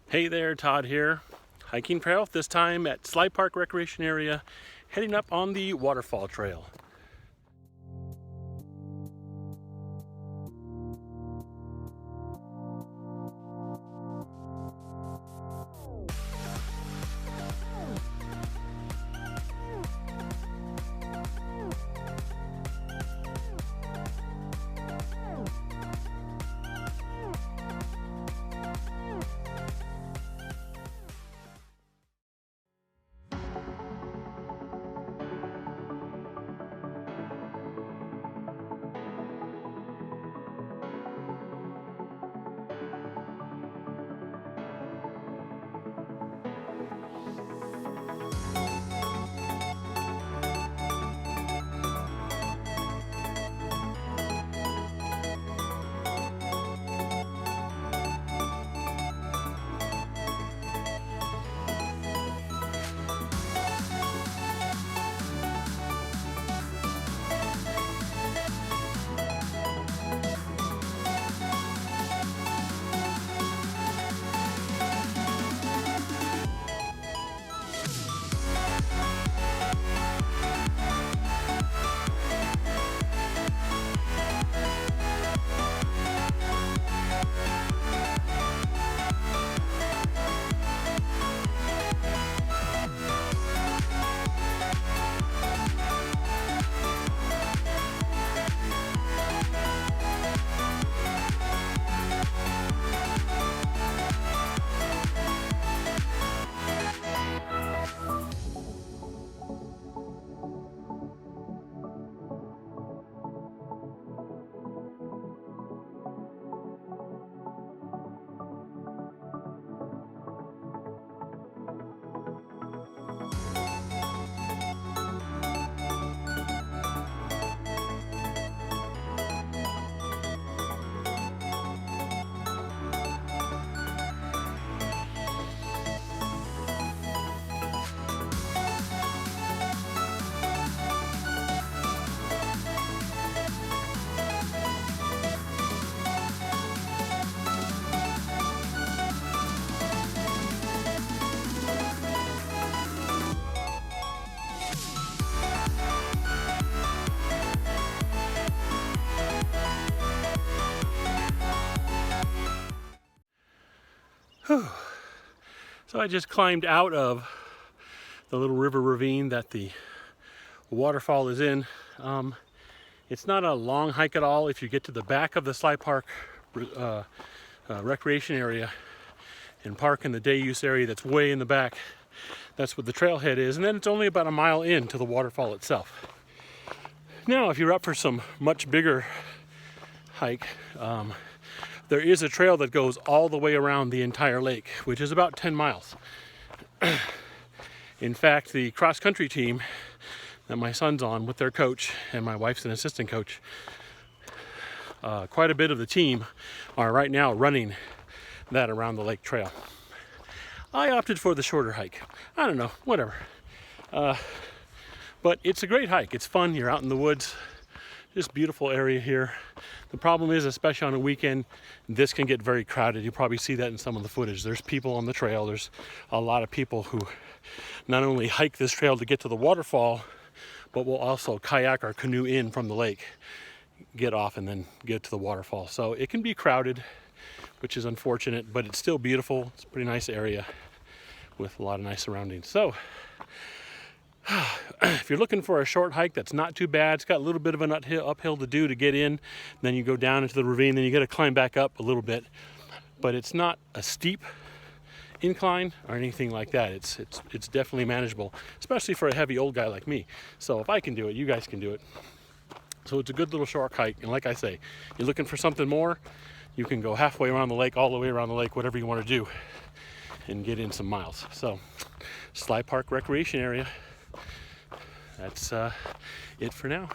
Hey there, Todd here. Hiking trail, this time at Sly Park Recreation Area, heading up on the Waterfall Trail. Whew. So I just climbed out of the little river ravine that the waterfall is in. It's not a long hike at all. If you get to the back of the Sly Park Recreation Area and park in the day use area that's way in the back, that's what the trailhead is. And then it's only about a mile in to the waterfall itself. Now, if you're up for some much bigger hike, there is a trail that goes all the way around the entire lake, which is about 10 miles. In fact, the cross-country team that my son's on with their coach, and my wife's an assistant coach, quite a bit of the team are right now running that around the lake trail. I opted for the shorter hike. I don't know, whatever. But it's a great hike. It's fun. You're out in the woods. Just beautiful area here. The problem is, especially on a weekend, this can get very crowded. You probably see that in some of the footage. There's people on the trail. There's a lot of people who not only hike this trail to get to the waterfall, but will also kayak or canoe in from the lake, get off, and then get to the waterfall. So it can be crowded, which is unfortunate, but it's still beautiful. It's a pretty nice area with a lot of nice surroundings. So if you're looking for a short hike that's not too bad, it's got a little bit of an uphill to do to get in, then you go down into the ravine, then you got to climb back up a little bit, but it's not a steep incline or anything like that. It's definitely manageable, especially for a heavy old guy like me. So if I can do it, you guys can do it. So it's a good little short hike, and like I say, you're looking for something more, you can go halfway around the lake, all the way around the lake, whatever you want to do, and get in some miles. So Sly Park Recreation Area. That's it for now.